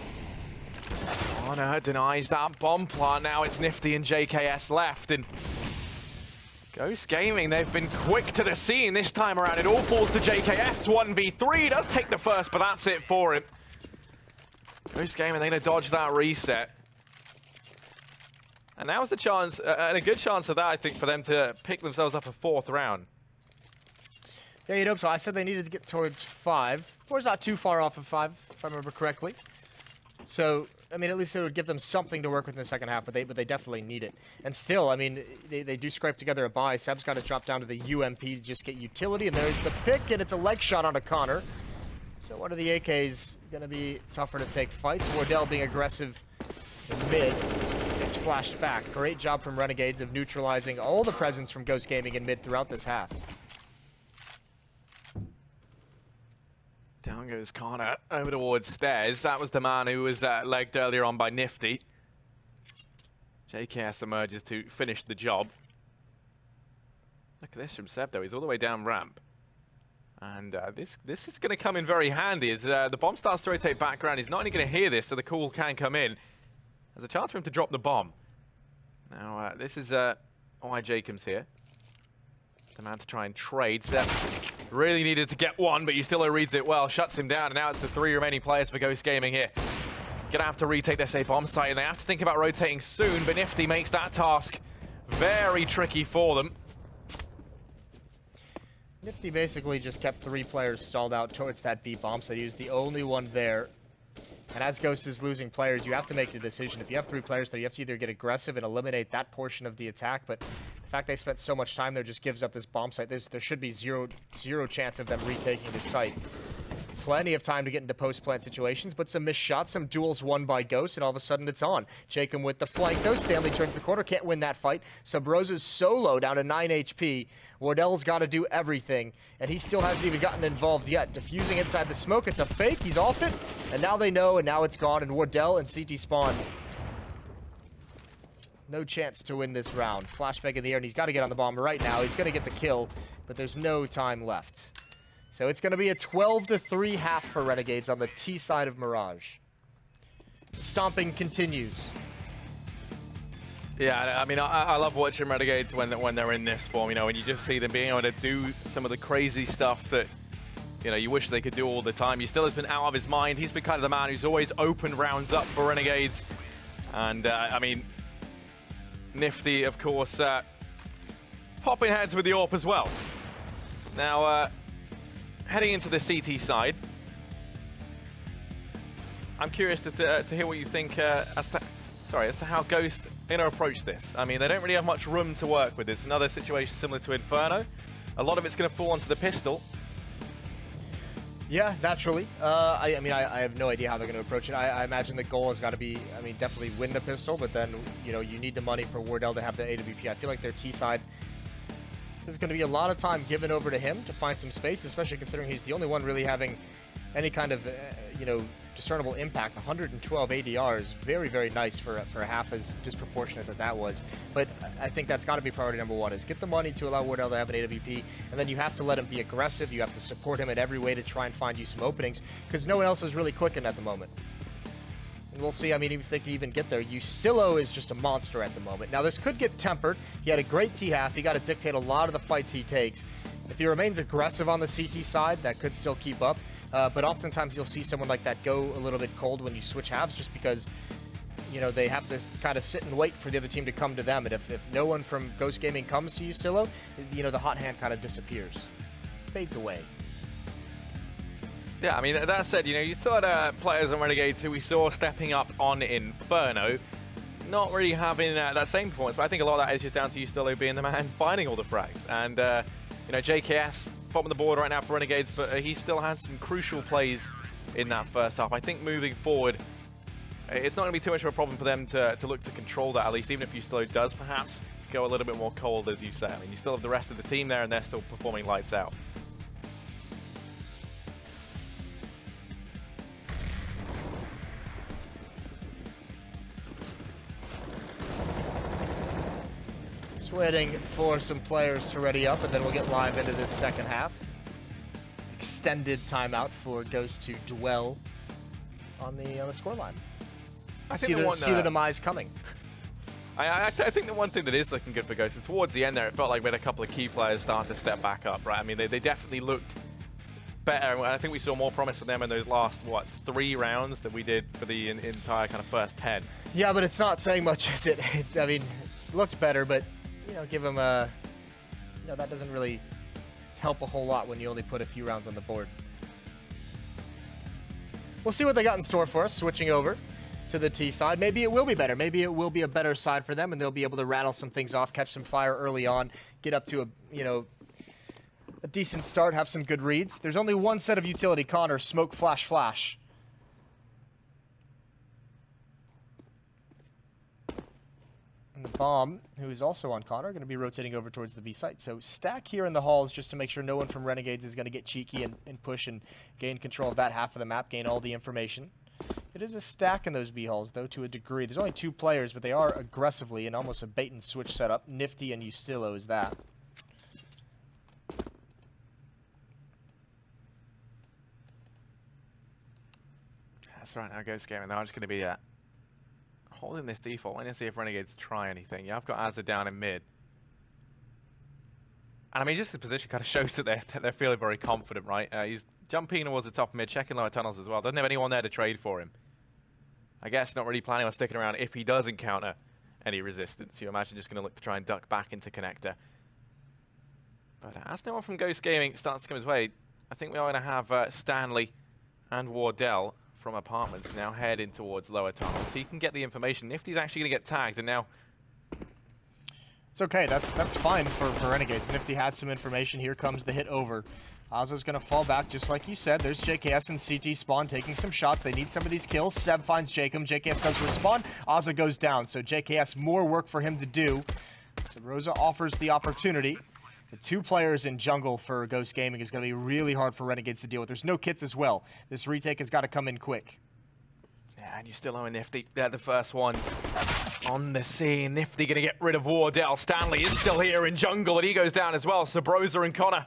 Honor denies that bomb plant. Now it's Nifty and JKS left, and Ghost Gaming, they've been quick to the scene this time around. It all falls to JKS. 1v3, does take the first, but that's it for him. Ghost Gaming, they're going to dodge that reset. And now is a chance, and a good chance of that, I think, for them to pick themselves up a 4th round. Yeah, you'd hope so. I said they needed to get towards 5. 4's not too far off of 5, if I remember correctly. So, I mean, at least it would give them something to work with in the second half, but they definitely need it. And still, I mean, they do scrape together a buy. Seb's got to drop down to the UMP to just get utility, and there's the pick, and it's a leg shot onto Connor. So one of the AKs going to be tougher to take fights. Wardell being aggressive in mid. It's flashed back. Great job from Renegades of neutralizing all the presence from Ghost Gaming in mid throughout this half. Down goes Connor over towards stairs. That was the man who was legged earlier on by Nifty. JKS emerges to finish the job. Look at this from Seb, though. He's all the way down ramp. And this is going to come in very handy as the bomb starts to rotate back around. He's not only going to hear this, so the call can come in. There's a chance for him to drop the bomb. Now, this is why Jacob's here. The man to try and trade. Sep really needed to get one, but Ustilo reads it well, shuts him down, and now it's the 3 remaining players for Ghost Gaming here. Gonna have to retake their safe bomb site, and they have to think about rotating soon, but Nifty makes that task very tricky for them. Nifty basically just kept 3 players stalled out towards that B bomb site. He was the only one there. And as Ghost is losing players, you have to make the decision. If you have 3 players there, you have to either get aggressive and eliminate that portion of the attack, but the fact they spent so much time there just gives up this bomb site. There should be zero chance of them retaking this site. Plenty of time to get into post-plant situations, but some missed shots, some duels won by Ghost, and all of a sudden it's on. Jacob with the flank, though. Stanley turns the corner, can't win that fight. Sub Rosa's solo down to 9 HP. Wardell's got to do everything, and he still hasn't even gotten involved yet. Diffusing inside the smoke, it's a fake, he's off it, and now they know, and now it's gone, and Wardell and CT Spawn. No chance to win this round. Flashback in the air, and he's got to get on the bomb right now. He's going to get the kill, but there's no time left. So it's going to be a 12-3 half for Renegades on the T side of Mirage. The stomping continues. Yeah, I mean, I love watching Renegades when they're in this form, you know, when you just see them being able to do some of the crazy stuff that, you know, you wish they could do all the time. He still has been out of his mind. He's been kind of the man who's always opened rounds up for Renegades. And, I mean, Nifty, of course, popping heads with the AWP as well. Now, heading into the CT side, I'm curious to hear what you think as to how Ghost approach this. I mean, they don't really have much room to work with. It's another situation similar to Inferno. A lot of it's going to fall onto the pistol. Yeah, naturally. I mean, I have no idea how they're going to approach it. I imagine the goal has got to be, I mean, definitely win the pistol, but then, you know, you need the money for Wardell to have the AWP. I feel like their T side, there's going to be a lot of time given over to him to find some space, especially considering he's the only one really having any kind of, you know, discernible impact. 112 ADR is very, very nice for half as disproportionate that was. But I think that's got to be priority number 1, is get the money to allow Wardell to have an AWP, and then you have to let him be aggressive. You have to support him in every way to try and find you some openings, because no one else is really clicking at the moment. And we'll see, I mean, if they can even get there. Ustilo is just a monster at the moment. Now, this could get tempered. He had a great T-half. He got to dictate a lot of the fights he takes. If he remains aggressive on the CT side, that could still keep up. But oftentimes you'll see someone like that go a little bit cold when you switch halves, just because, you know, they have to kind of sit and wait for the other team to come to them. And if no one from Ghost Gaming comes to Ustilo, you know, the hot hand kind of disappears, fades away. Yeah, I mean, that said, you know, you still had players on Renegades who we saw stepping up on Inferno, not really having that same performance, but I think a lot of that is just down to Ustilo being the man finding all the frags. And, you know, JKS, bottom of the board right now for Renegades, but he still had some crucial plays in that first half. I think moving forward, it's not going to be too much of a problem for them to look to control that, at least, even if Ustilo does perhaps go a little bit more cold, as you say. I mean, you still have the rest of the team there, and they're still performing lights out. Waiting for some players to ready up, and then we'll get live into this second half. Extended timeout for Ghost to dwell on the scoreline. I see the demise coming. I think the one thing that is looking good for Ghost is towards the end there, it felt like we had a couple of key players start to step back up, right? I mean, they definitely looked better, and I think we saw more promise from them in those last, 3 rounds that we did for the entire kind of first 10. Yeah, but it's not saying much, is it? I mean, looked better, but you know, give him a, you know, that doesn't really help a whole lot when you only put a few rounds on the board. We'll see what they got in store for us, switching over to the T side. Maybe it will be better. Maybe it will be a better side for them, and they'll be able to rattle some things off, catch some fire early on, get up to a, you know, a decent start, have some good reads. There's only one set of utility, Connor, smoke, flash, flash. And Bomb, who is also on Connor, going to be rotating over towards the B site. So stack here in the halls just to make sure no one from Renegades is going to get cheeky and push and gain control of that half of the map, gain all the information. It is a stack in those B halls, though, to a degree. There's only 2 players, but they are aggressively in almost a bait and switch setup. Nifty and Ustilo is that. That's right, now Ghost Gaming. They're just going to be holding this default. Let's see if Renegades try anything. Yeah, I've got Azza down in mid. And I mean, just his position kind of shows that they're feeling very confident, right? He's jumping towards the top of mid, checking lower tunnels as well. Doesn't have anyone there to trade for him. I guess not really planning on sticking around if he does encounter any resistance. You imagine just going to look to try and duck back into connector. But as no one from Ghost Gaming starts to come his way, I think we are going to have Stanley and Wardell from apartments now heading towards lower tunnels. So he can get the information. Nifty's actually going to get tagged, and now... It's okay, that's fine for Renegades. Nifty has some information. Here comes the hit over. Azza's going to fall back, just like you said. There's JKS and CT spawn taking some shots. They need some of these kills. Seb finds Jacob. JKS does respond. Azza goes down, so JKS, more work for him to do. So Rosa offers the opportunity. The 2 players in jungle for Ghost Gaming is going to be really hard for Renegades to deal with. There's no kits as well. This retake has got to come in quick. Yeah, and you still owe Nifty. They're the first ones on the scene. Nifty going to get rid of Wardell. Stanley is still here in jungle, and he goes down as well. Sabrosa and Connor,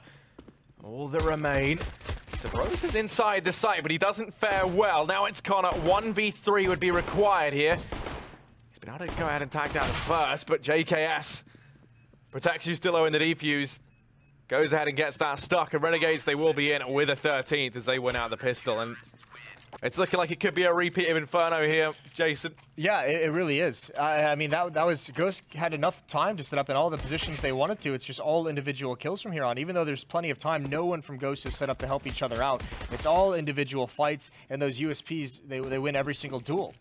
all that remain. Sabrosa's inside the site, but he doesn't fare well. Now it's Connor. 1v3 would be required here. He's been able to go ahead and tag down first, but JKS protects you still in the defuse. Goes ahead and gets that stuck. And Renegades, they will be in with a 13th as they win out the pistol. And it's looking like it could be a repeat of Inferno here, Jason. Yeah, it really is. I mean, that was... Ghost had enough time to set up in all the positions they wanted to. It's just all individual kills from here on. Even though there's plenty of time, no one from Ghost is set up to help each other out. It's all individual fights, and those USPs, they win every single duel.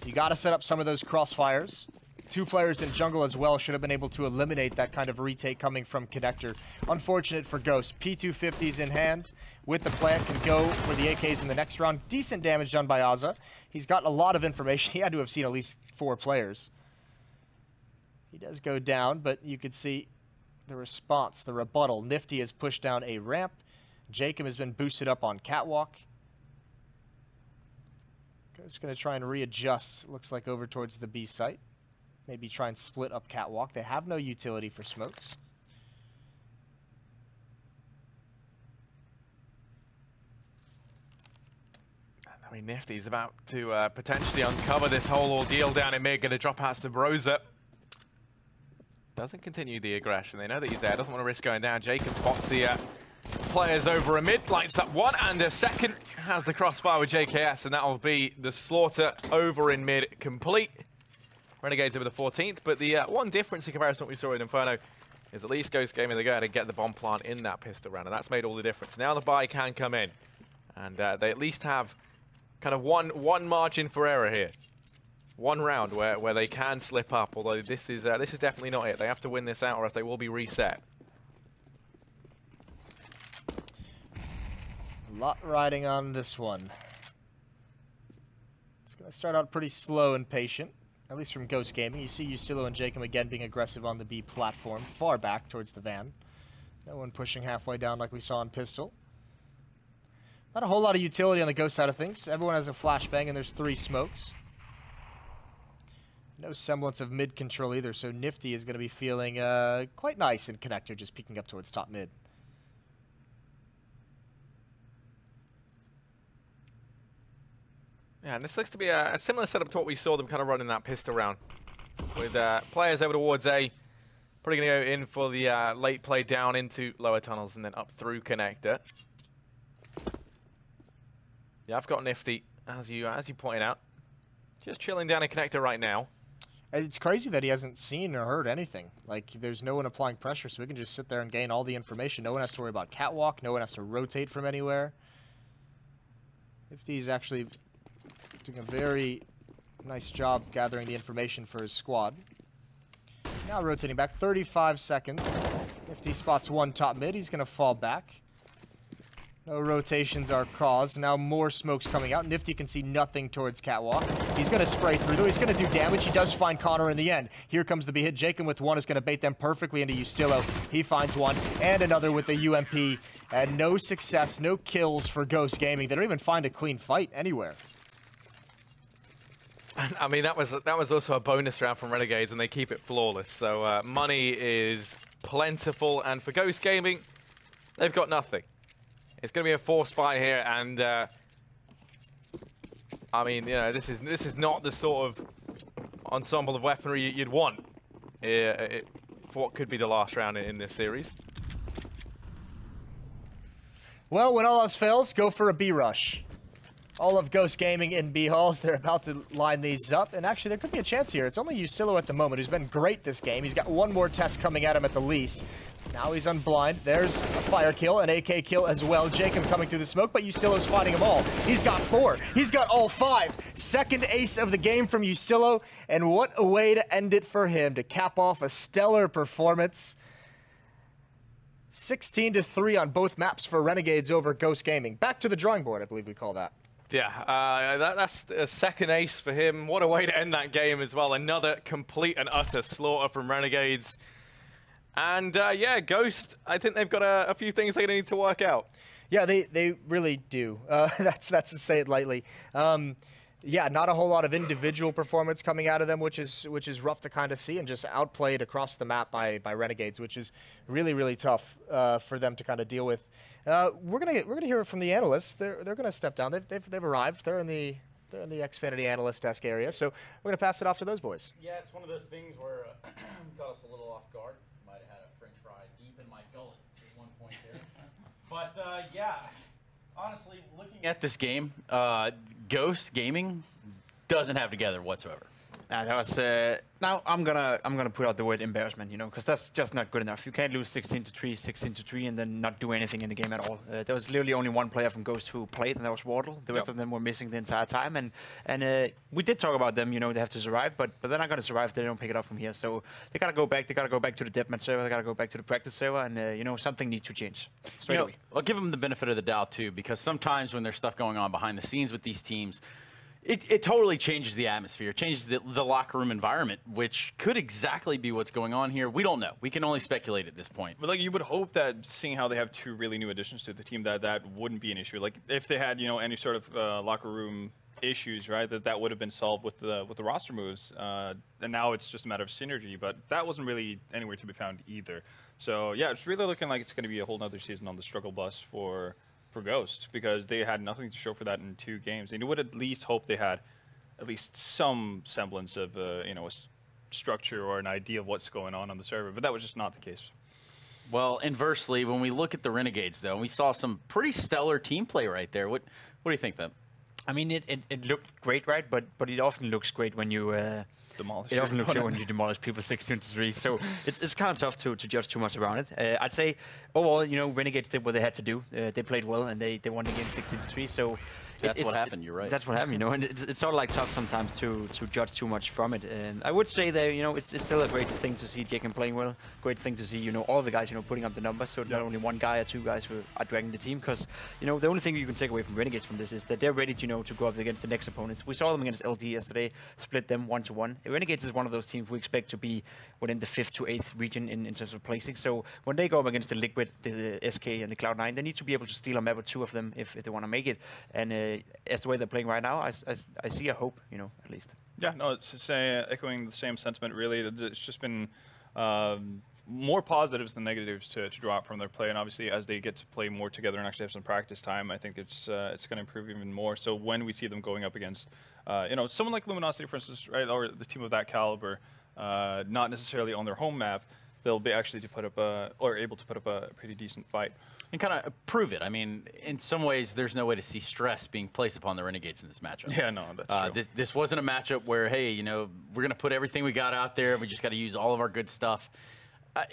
You got to set up some of those crossfires. 2 players in jungle as well should have been able to eliminate that kind of retake coming from Connector. Unfortunate for Ghost. P250s in hand with the plant, can go for the AKs in the next round. Decent damage done by Azza. He's got a lot of information. He had to have seen at least 4 players. He does go down, but you could see the response, the rebuttal. Nifty has pushed down a ramp. Jacob has been boosted up on catwalk. Ghost's going to try and readjust, looks like, over towards the B site. Maybe try and split up catwalk. They have no utility for smokes. I mean, Nifty's about to potentially uncover this whole ordeal down in mid. Going to drop out Sabrosa. Doesn't continue the aggression. They know that he's there. Doesn't want to risk going down. Jacob spots the players over a mid. Lights up 1 and a second. Has the crossfire with JKS, and that will be the slaughter over in mid complete. Renegades over the 14th, but the one difference in comparison to what we saw in Inferno is at least Ghost Gaming, they go ahead and get the bomb plant in that pistol round, and that's made all the difference. Now the buy can come in, and they at least have kind of one margin for error here. 1 round where they can slip up, although this is definitely not it. They have to win this out or else they will be reset. A lot riding on this one. It's going to start out pretty slow and patient. At least from Ghost Gaming. You see Ustilo and Jacob again being aggressive on the B platform, far back towards the van. No one pushing halfway down like we saw on Pistol. Not a whole lot of utility on the Ghost side of things. Everyone has a flashbang and there's 3 smokes. No semblance of mid control either, so Nifty is going to be feeling quite nice in Connector, just peeking up towards top mid. Yeah, and this looks to be a similar setup to what we saw them kind of running that pistol round. With players over towards A, probably going to go in for the late play down into lower tunnels and then up through connector. Yeah, I've got Nifty, as you pointed out. Just chilling down in connector right now. It's crazy that he hasn't seen or heard anything. Like, there's no one applying pressure, so we can just sit there and gain all the information. No one has to worry about catwalk. No one has to rotate from anywhere. Nifty's actually doing a very nice job gathering the information for his squad. Now rotating back, 35 seconds. Nifty spots 1 top mid, he's going to fall back. No rotations are caused. Now more smokes coming out. Nifty can see nothing towards catwalk. He's going to spray through, though. He's going to do damage. He does find Connor in the end. Here comes the B hit. Jacob with 1 is going to bait them perfectly into Ustilo. He finds 1, and another with the UMP. And no success, no kills for Ghost Gaming. They don't even find a clean fight anywhere. I mean, that was also a bonus round from Renegades, and they keep it flawless. So money is plentiful, and for Ghost Gaming, they've got nothing. It's going to be a forced buy here, and I mean, you know, this is not the sort of ensemble of weaponry you'd want for what could be the last round in this series. Well, when all else fails, go for a B rush. All of Ghost Gaming in B halls. They're about to line these up, and actually there could be a chance here. It's only Ustillo at the moment, who's been great this game. He's got one more test coming at him at the least. Now he's unblind. There's a fire kill, an AK kill as well. Jacob coming through the smoke, but Ustillo's fighting them all. He's got 4. He's got all 5. Second ace of the game from Ustillo, and what a way to end it for him, to cap off a stellar performance. 16-3 on both maps for Renegades over Ghost Gaming. Back to the drawing board, I believe we call that. Yeah, that's a second ace for him. What a way to end that game as well. Another complete and utter slaughter from Renegades. And yeah, Ghost, I think they've got a few things they're going to need to work out. Yeah, they really do. That's to say it lightly. Yeah, not a whole lot of individual performance coming out of them, which is rough to kind of see, and just outplayed across the map by Renegades, which is really tough for them to kind of deal with. We're gonna hear it from the analysts. They're gonna step down. They've arrived. They're in the Xfinity analyst desk area. So we're gonna pass it off to those boys. Yeah, it's one of those things where caught us a little off guard. Might have had a French fry deep in my gullet at one point there. But yeah, honestly, looking at this game, Ghost Gaming doesn't have together whatsoever. That was now I'm gonna put out the word embarrassment, you know, because that's just not good enough. You can't lose 16-3, 16-3, and then not do anything in the game at all. There was literally only one player from Ghost who played, and that was Wardle. The rest of them were missing the entire time, and we did talk about them. You know, they have to survive, but they're not gonna survive if they don't pick it up from here. So they gotta go back. They gotta go back to the deathmatch server. They gotta go back to the practice server, and you know, something needs to change straight away. I'll give them the benefit of the doubt too, because sometimes when there's stuff going on behind the scenes with these teams, it totally changes the atmosphere, changes the locker room environment, which could exactly be what's going on here. We don't know. We can only speculate at this point. But like, you would hope that seeing how they have 2 really new additions to the team, that wouldn't be an issue. Like, if they had, you know, any sort of locker room issues, right, that would have been solved with the roster moves. And now it's just a matter of synergy, but that wasn't really anywhere to be found either. So yeah, it's really looking like it's going to be a whole nother season on the struggle bus for Ghost, because they had nothing to show for that in 2 games. And you would at least hope they had at least some semblance of you know, a structure or an idea of what's going on the server, but that was just not the case. Well, inversely, when we look at the Renegades, though, we saw some pretty stellar team play right there. What do you think, Ben? I mean, it looked great, right? But it often looks great when you demolish. It often looks great when you demolish people 16-3. So it's kind of tough to judge too much around it. I'd say overall, you know, Renegades did what they had to do. They played well, and they won the game 16-3. So that's what happened. You're right. That's what happened, you know, and it's sort of like tough sometimes to judge too much from it. I would say that, you know, it's still a great thing to see Jacob playing well. Great thing to see, you know, all the guys, you know, putting up the numbers. So not only one guy or 2 guys who are dragging the team, because, you know, the only thing you can take away from Renegades from this is that they're ready, you know, to go up against the next opponents. We saw them against LD yesterday, split them 1-1. Renegades is one of those teams we expect to be within the 5th to 8th region in terms of placing. So when they go up against the Liquid, the SK, and the Cloud9, they need to be able to steal a map or 2 of them if they want to make it. And as the way they're playing right now, I see a hope, you know, at least. Yeah, no, it's echoing the same sentiment, really. It's just been more positives than negatives to draw out from their play, and obviously as they get to play more together and actually have some practice time, I think it's going to improve even more. So when we see them going up against, you know, someone like Luminosity, for instance, right, or the team of that caliber, not necessarily on their home map, they'll be actually able to put up a pretty decent fight. And kind of prove it. I mean, in some ways, there's no way to see stress being placed upon the Renegades in this matchup. Yeah, no, that's true. This wasn't a matchup where, hey, you know, we're going to put everything we got out there. We just got to use all of our good stuff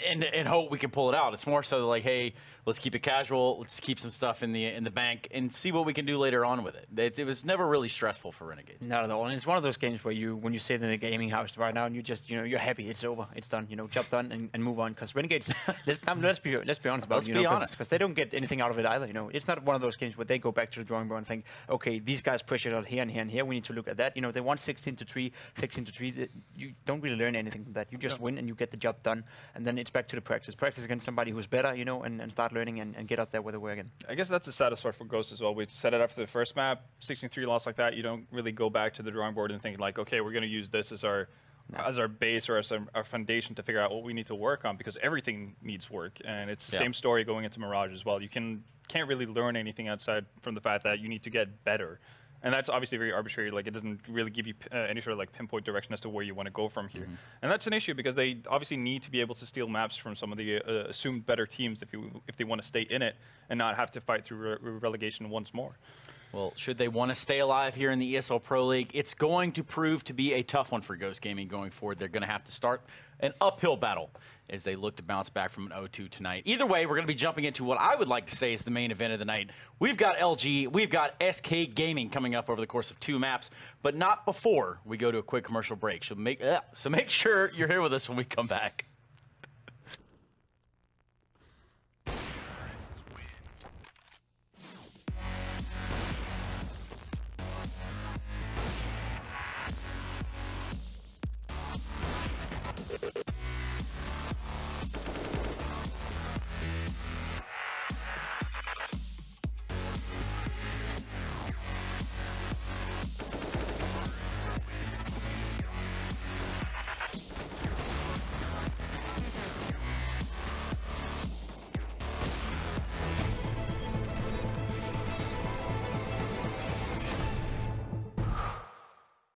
and hope we can pull it out. It's more so like, hey, let's keep it casual. Let's keep some stuff in the bank and see what we can do later on with it. It was never really stressful for Renegades. Not at all. And it's one of those games where when you sit in the gaming house right now and you just, you know, you're happy, it's over, it's done, you know, job done, and move on. Because Renegades, let's be honest about it, you know, because they don't get anything out of it either. You know, it's not one of those games where they go back to the drawing board and think, okay, these guys pressured out here and here and here. We need to look at that. You know, they won 16-3, 16-3. You don't really learn anything from that. You just win and you get the job done, and then it's back to the practice. Practice against somebody who's better, you know, and start learning and get out there with the way again. I guess that's the saddest part for Ghost as well. We set it after the first map, 16-3 loss like that. You don't really go back to the drawing board and think like, okay, we're going to use this as our base or as our foundation to figure out what we need to work on, because everything needs work. And it's the same story going into Mirage as well. You can't really learn anything outside from the fact that you need to get better. And that's obviously very arbitrary. Like, it doesn't really give you any sort of like pinpoint direction as to where you want to go from here. And that's an issue because they obviously need to be able to steal maps from some of the assumed better teams if they want to stay in it and not have to fight through relegation once more. Well, should they want to stay alive here in the ESL Pro League, it's going to prove to be a tough one for Ghost Gaming going forward. They're going to have to start an uphill battle as they look to bounce back from an 0-2 tonight. Either way, we're going to be jumping into what I would like to say is the main event of the night. We've got LG, we've got SK Gaming coming up over the course of 2 maps, but not before we go to a quick commercial break. So make sure you're here with us when we come back.